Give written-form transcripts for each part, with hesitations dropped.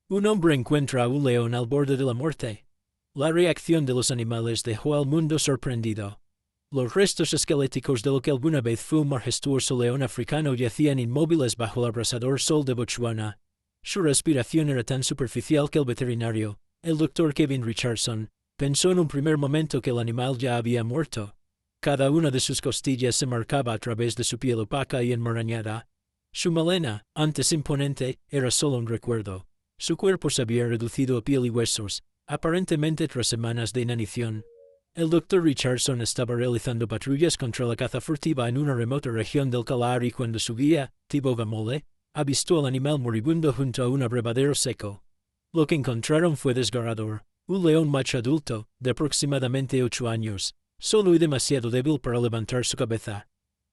Un hombre encuentra a un león al borde de la muerte. La reacción de los animales dejó al mundo sorprendido. Los restos esqueléticos de lo que alguna vez fue un majestuoso león africano yacían inmóviles bajo el abrasador sol de Botswana. Su respiración era tan superficial que el veterinario, el doctor Kevin Richardson, pensó en un primer momento que el animal ya había muerto. Cada una de sus costillas se marcaba a través de su piel opaca y enmarañada. Su melena, antes imponente, era solo un recuerdo. Su cuerpo se había reducido a piel y huesos, aparentemente tras semanas de inanición. El doctor Richardson estaba realizando patrullas contra la caza furtiva en una remota región del Kalahari cuando su guía, Thibaut Vamole, avistó al animal moribundo junto a un abrevadero seco. Lo que encontraron fue desgarrador. Un león macho adulto, de aproximadamente 8 años, solo y demasiado débil para levantar su cabeza.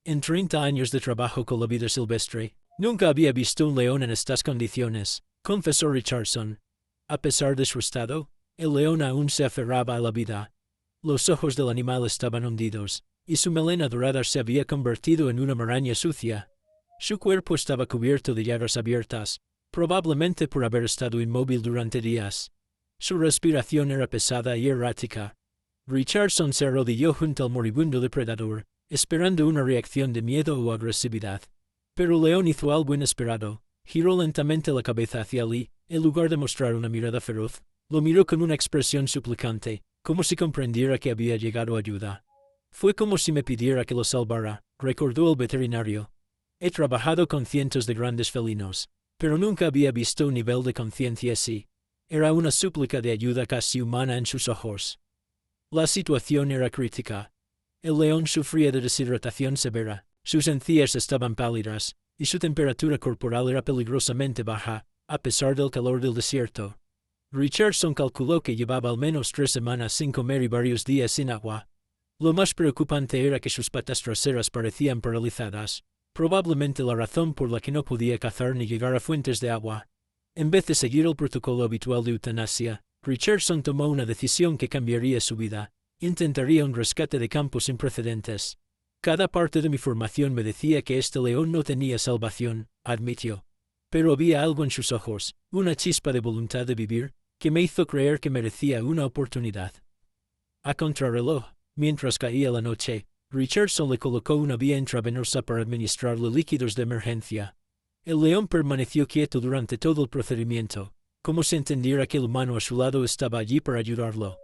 En 30 años de trabajo con la vida silvestre, nunca había visto un león en estas condiciones, confesó Richardson. A pesar de su estado, el león aún se aferraba a la vida. Los ojos del animal estaban hundidos, y su melena dorada se había convertido en una maraña sucia. Su cuerpo estaba cubierto de llagas abiertas, probablemente por haber estado inmóvil durante días. Su respiración era pesada y errática. Richardson se arrodilló junto al moribundo depredador, esperando una reacción de miedo o agresividad. Pero el león hizo algo inesperado. Giró lentamente la cabeza hacia Lee, en lugar de mostrar una mirada feroz. Lo miró con una expresión suplicante, como si comprendiera que había llegado ayuda. Fue como si me pidiera que lo salvara, recordó el veterinario. He trabajado con cientos de grandes felinos, pero nunca había visto un nivel de conciencia así. Era una súplica de ayuda casi humana en sus ojos. La situación era crítica. El león sufría de deshidratación severa, sus encías estaban pálidas, y su temperatura corporal era peligrosamente baja, a pesar del calor del desierto. Richardson calculó que llevaba al menos 3 semanas sin comer y varios días sin agua. Lo más preocupante era que sus patas traseras parecían paralizadas, probablemente la razón por la que no podía cazar ni llegar a fuentes de agua. En vez de seguir el protocolo habitual de eutanasia, Richardson tomó una decisión que cambiaría su vida. Intentaría un rescate de campo sin precedentes. Cada parte de mi formación me decía que este león no tenía salvación, admitió. Pero había algo en sus ojos, una chispa de voluntad de vivir, que me hizo creer que merecía una oportunidad. A contrarreloj, mientras caía la noche, Richardson le colocó una vía intravenosa para administrarle líquidos de emergencia. El león permaneció quieto durante todo el procedimiento, como si entendiera que el humano a su lado estaba allí para ayudarlo.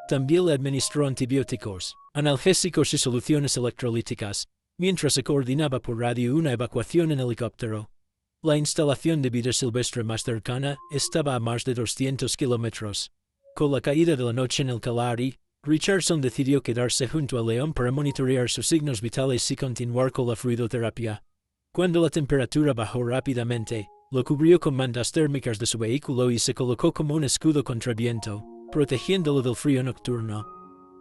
También le administró antibióticos, analgésicos y soluciones electrolíticas, mientras se coordinaba por radio una evacuación en helicóptero. La instalación de vida silvestre más cercana estaba a más de 200 kilómetros. Con la caída de la noche en el Kalahari, Richardson decidió quedarse junto al león para monitorear sus signos vitales y continuar con la fluidoterapia. Cuando la temperatura bajó rápidamente, lo cubrió con mantas térmicas de su vehículo y se colocó como un escudo contra viento, protegiéndolo del frío nocturno.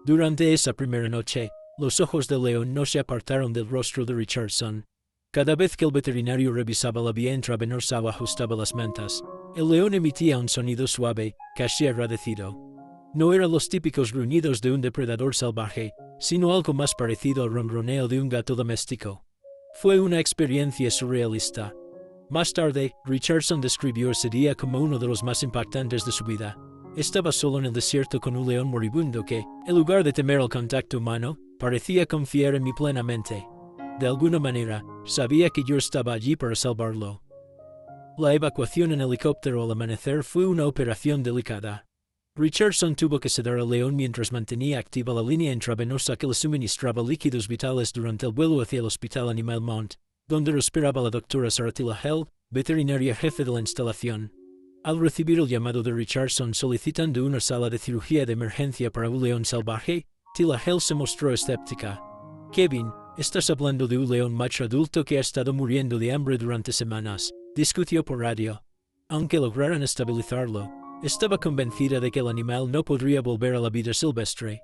Durante esa primera noche, los ojos del león no se apartaron del rostro de Richardson. Cada vez que el veterinario revisaba la vía intravenosa o ajustaba las mantas, el león emitía un sonido suave, casi agradecido. No eran los típicos gruñidos de un depredador salvaje, sino algo más parecido al ronroneo de un gato doméstico. Fue una experiencia surrealista. Más tarde, Richardson describió ese día como uno de los más impactantes de su vida. Estaba solo en el desierto con un león moribundo que, en lugar de temer el contacto humano, parecía confiar en mí plenamente. De alguna manera, sabía que yo estaba allí para salvarlo. La evacuación en helicóptero al amanecer fue una operación delicada. Richardson tuvo que sedar al león mientras mantenía activa la línea intravenosa que le suministraba líquidos vitales durante el vuelo hacia el Hospital Animal Mount, donde lo esperaba la doctora Sarah Held, veterinaria jefe de la instalación. Al recibir el llamado de Richardson solicitando una sala de cirugía de emergencia para un león salvaje, Held se mostró escéptica. Kevin, estás hablando de un león macho adulto que ha estado muriendo de hambre durante semanas, discutió por radio. Aunque lograran estabilizarlo, estaba convencida de que el animal no podría volver a la vida silvestre.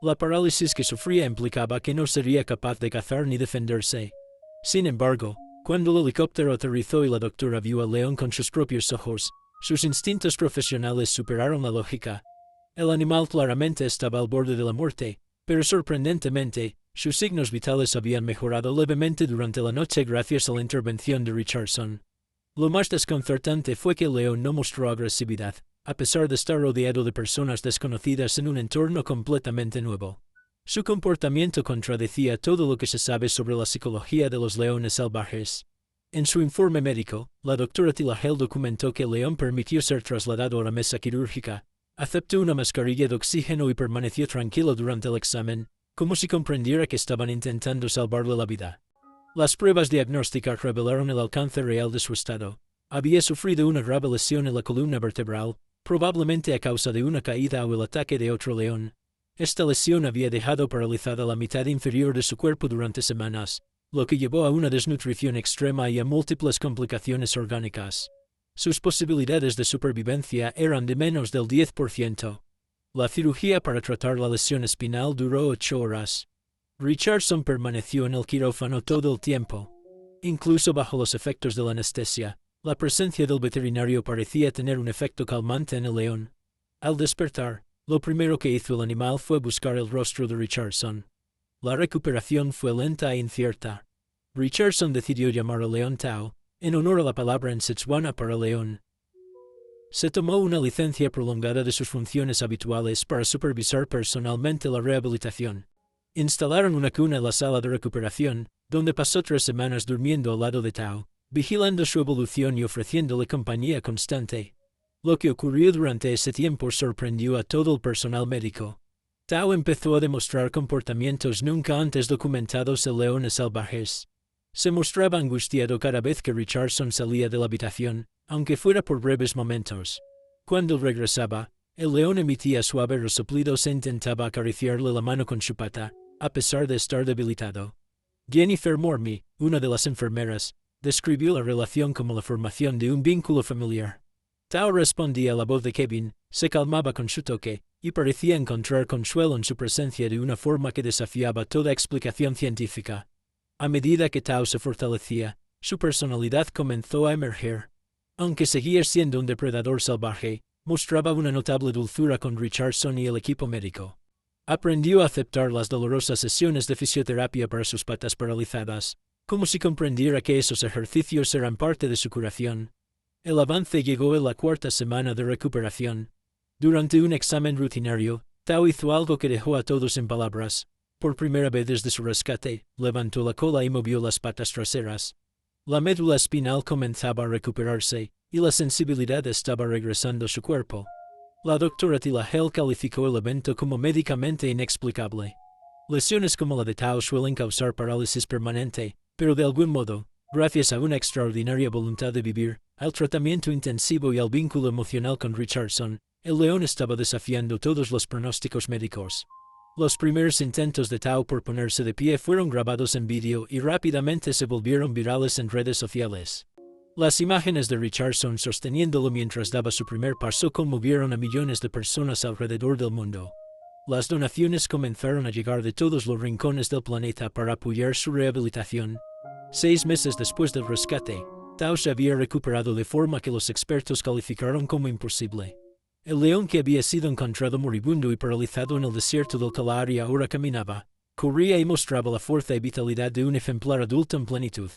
La parálisis que sufría implicaba que no sería capaz de cazar ni defenderse. Sin embargo, cuando el helicóptero aterrizó y la doctora vio al león con sus propios ojos, sus instintos profesionales superaron la lógica. El animal claramente estaba al borde de la muerte, pero sorprendentemente, sus signos vitales habían mejorado levemente durante la noche gracias a la intervención de Richardson. Lo más desconcertante fue que el león no mostró agresividad, a pesar de estar rodeado de personas desconocidas en un entorno completamente nuevo. Su comportamiento contradecía todo lo que se sabe sobre la psicología de los leones salvajes. En su informe médico, la doctora Tilahel documentó que el león permitió ser trasladado a la mesa quirúrgica, aceptó una mascarilla de oxígeno y permaneció tranquilo durante el examen, como si comprendiera que estaban intentando salvarle la vida. Las pruebas diagnósticas revelaron el alcance real de su estado. Había sufrido una grave lesión en la columna vertebral, probablemente a causa de una caída o el ataque de otro león. Esta lesión había dejado paralizada la mitad inferior de su cuerpo durante semanas, lo que llevó a una desnutrición extrema y a múltiples complicaciones orgánicas. Sus posibilidades de supervivencia eran de menos del 10%. La cirugía para tratar la lesión espinal duró 8 horas. Richardson permaneció en el quirófano todo el tiempo. Incluso bajo los efectos de la anestesia, la presencia del veterinario parecía tener un efecto calmante en el león. Al despertar, lo primero que hizo el animal fue buscar el rostro de Richardson. La recuperación fue lenta e incierta. Richardson decidió llamar al león Tao, en honor a la palabra en Setswana para león. Se tomó una licencia prolongada de sus funciones habituales para supervisar personalmente la rehabilitación. Instalaron una cuna en la sala de recuperación, donde pasó 3 semanas durmiendo al lado de Tao, vigilando su evolución y ofreciéndole compañía constante. Lo que ocurrió durante ese tiempo sorprendió a todo el personal médico. Tao empezó a demostrar comportamientos nunca antes documentados en leones salvajes. Se mostraba angustiado cada vez que Richardson salía de la habitación, aunque fuera por breves momentos. Cuando regresaba, el león emitía suaves resoplidos e intentaba acariciarle la mano con su pata, a pesar de estar debilitado. Jennifer Mormy, una de las enfermeras, describió la relación como la formación de un vínculo familiar. Tao respondía a la voz de Kevin, se calmaba con su toque, y parecía encontrar consuelo en su presencia de una forma que desafiaba toda explicación científica. A medida que Tao se fortalecía, su personalidad comenzó a emerger. Aunque seguía siendo un depredador salvaje, mostraba una notable dulzura con Richardson y el equipo médico. Aprendió a aceptar las dolorosas sesiones de fisioterapia para sus patas paralizadas, como si comprendiera que esos ejercicios eran parte de su curación. El avance llegó en la 4ª semana de recuperación. Durante un examen rutinario, Tao hizo algo que dejó a todos en palabras. Por primera vez desde su rescate, levantó la cola y movió las patas traseras. La médula espinal comenzaba a recuperarse, y la sensibilidad estaba regresando a su cuerpo. La doctora Tilahel calificó el evento como médicamente inexplicable. Lesiones como la de Tao suelen causar parálisis permanente, pero de algún modo, gracias a una extraordinaria voluntad de vivir, al tratamiento intensivo y al vínculo emocional con Richardson, el león estaba desafiando todos los pronósticos médicos. Los primeros intentos de Tao por ponerse de pie fueron grabados en vídeo y rápidamente se volvieron virales en redes sociales. Las imágenes de Richardson sosteniéndolo mientras daba su primer paso conmovieron a millones de personas alrededor del mundo. Las donaciones comenzaron a llegar de todos los rincones del planeta para apoyar su rehabilitación. 6 meses después del rescate, Tao se había recuperado de forma que los expertos calificaron como imposible. El león que había sido encontrado moribundo y paralizado en el desierto del Kalahari ahora caminaba, corría y mostraba la fuerza y vitalidad de un ejemplar adulto en plenitud.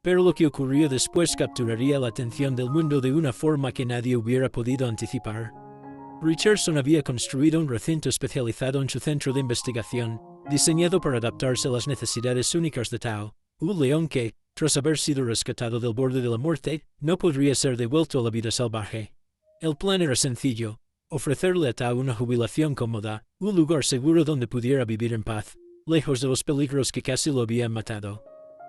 Pero lo que ocurrió después capturaría la atención del mundo de una forma que nadie hubiera podido anticipar. Richardson había construido un recinto especializado en su centro de investigación, diseñado para adaptarse a las necesidades únicas de Tao, un león que, tras haber sido rescatado del borde de la muerte, no podría ser devuelto a la vida salvaje. El plan era sencillo: ofrecerle a Tao una jubilación cómoda, un lugar seguro donde pudiera vivir en paz, lejos de los peligros que casi lo habían matado.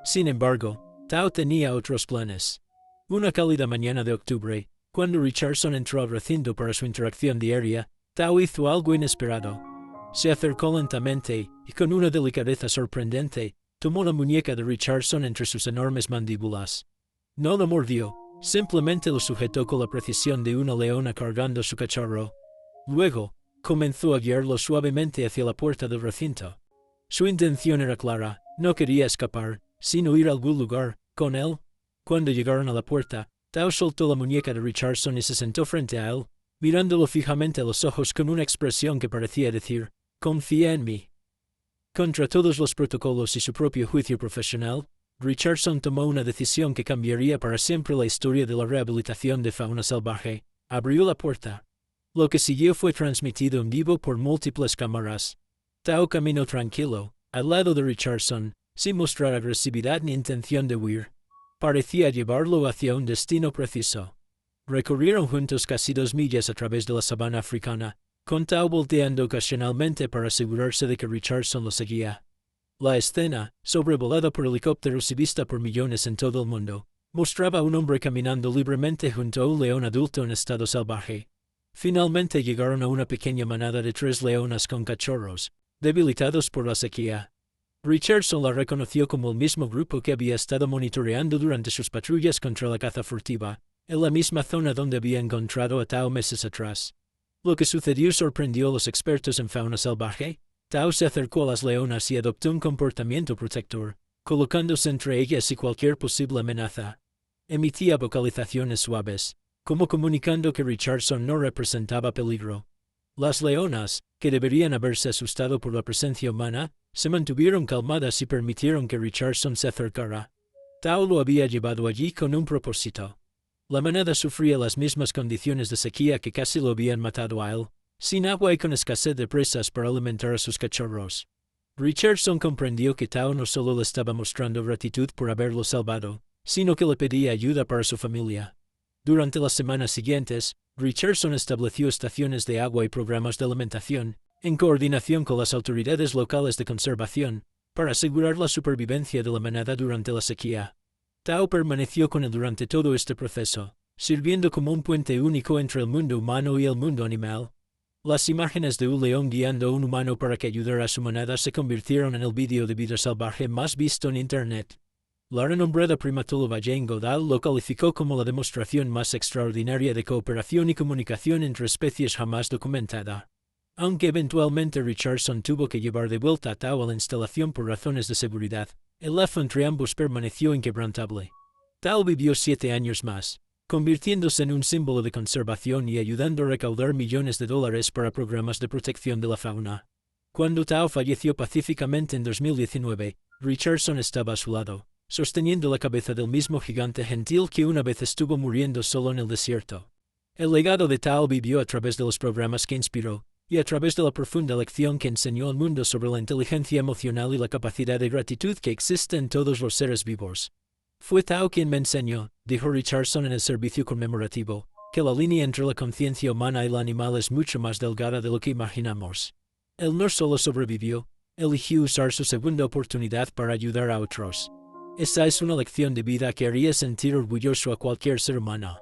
Sin embargo, Tao tenía otros planes. Una cálida mañana de octubre, cuando Richardson entró al recinto para su interacción diaria, Tao hizo algo inesperado. Se acercó lentamente y, con una delicadeza sorprendente, tomó la muñeca de Richardson entre sus enormes mandíbulas. No lo mordió, simplemente lo sujetó con la precisión de una leona cargando su cachorro. Luego, comenzó a guiarlo suavemente hacia la puerta del recinto. Su intención era clara: no quería escapar, sino ir a algún lugar con él. Cuando llegaron a la puerta, Tao soltó la muñeca de Richardson y se sentó frente a él, mirándolo fijamente a los ojos con una expresión que parecía decir: «Confía en mí». Contra todos los protocolos y su propio juicio profesional, Richardson tomó una decisión que cambiaría para siempre la historia de la rehabilitación de fauna salvaje. Abrió la puerta. Lo que siguió fue transmitido en vivo por múltiples cámaras. Tao caminó tranquilo, al lado de Richardson, sin mostrar agresividad ni intención de huir. Parecía llevarlo hacia un destino preciso. Recorrieron juntos casi 2 millas a través de la sabana africana, con Tao volteando ocasionalmente para asegurarse de que Richardson lo seguía. La escena, sobrevolada por helicópteros y vista por millones en todo el mundo, mostraba a un hombre caminando libremente junto a un león adulto en estado salvaje. Finalmente llegaron a una pequeña manada de 3 leonas con cachorros, debilitados por la sequía. Richardson la reconoció como el mismo grupo que había estado monitoreando durante sus patrullas contra la caza furtiva, en la misma zona donde había encontrado a Tao meses atrás. Lo que sucedió sorprendió a los expertos en fauna salvaje. Tao se acercó a las leonas y adoptó un comportamiento protector, colocándose entre ellas y cualquier posible amenaza. Emitía vocalizaciones suaves, como comunicando que Richardson no representaba peligro. Las leonas, que deberían haberse asustado por la presencia humana, se mantuvieron calmadas y permitieron que Richardson se acercara. Tao lo había llevado allí con un propósito. La manada sufría las mismas condiciones de sequía que casi lo habían matado a él, sin agua y con escasez de presas para alimentar a sus cachorros. Richardson comprendió que Tao no solo le estaba mostrando gratitud por haberlo salvado, sino que le pedía ayuda para su familia. Durante las semanas siguientes, Richardson estableció estaciones de agua y programas de alimentación, en coordinación con las autoridades locales de conservación, para asegurar la supervivencia de la manada durante la sequía. Tao permaneció con él durante todo este proceso, sirviendo como un puente único entre el mundo humano y el mundo animal. Las imágenes de un león guiando a un humano para que ayudara a su manada se convirtieron en el vídeo de vida salvaje más visto en Internet. La renombrada primatóloga Jane Goodall lo calificó como la demostración más extraordinaria de cooperación y comunicación entre especies jamás documentada. Aunque eventualmente Richardson tuvo que llevar de vuelta a Tao a la instalación por razones de seguridad, el lazo entre ambos permaneció inquebrantable. Tao vivió 7 años más, convirtiéndose en un símbolo de conservación y ayudando a recaudar millones de dólares para programas de protección de la fauna. Cuando Tao falleció pacíficamente en 2019, Richardson estaba a su lado, sosteniendo la cabeza del mismo gigante gentil que una vez estuvo muriendo solo en el desierto. El legado de Tao vivió a través de los programas que inspiró, y a través de la profunda lección que enseñó al mundo sobre la inteligencia emocional y la capacidad de gratitud que existe en todos los seres vivos. Fue Tao quien me enseñó, dijo Richardson en el servicio conmemorativo, que la línea entre la conciencia humana y la animal es mucho más delgada de lo que imaginamos. Él no solo sobrevivió, eligió usar su segunda oportunidad para ayudar a otros. Esa es una lección de vida que haría sentir orgulloso a cualquier ser humano.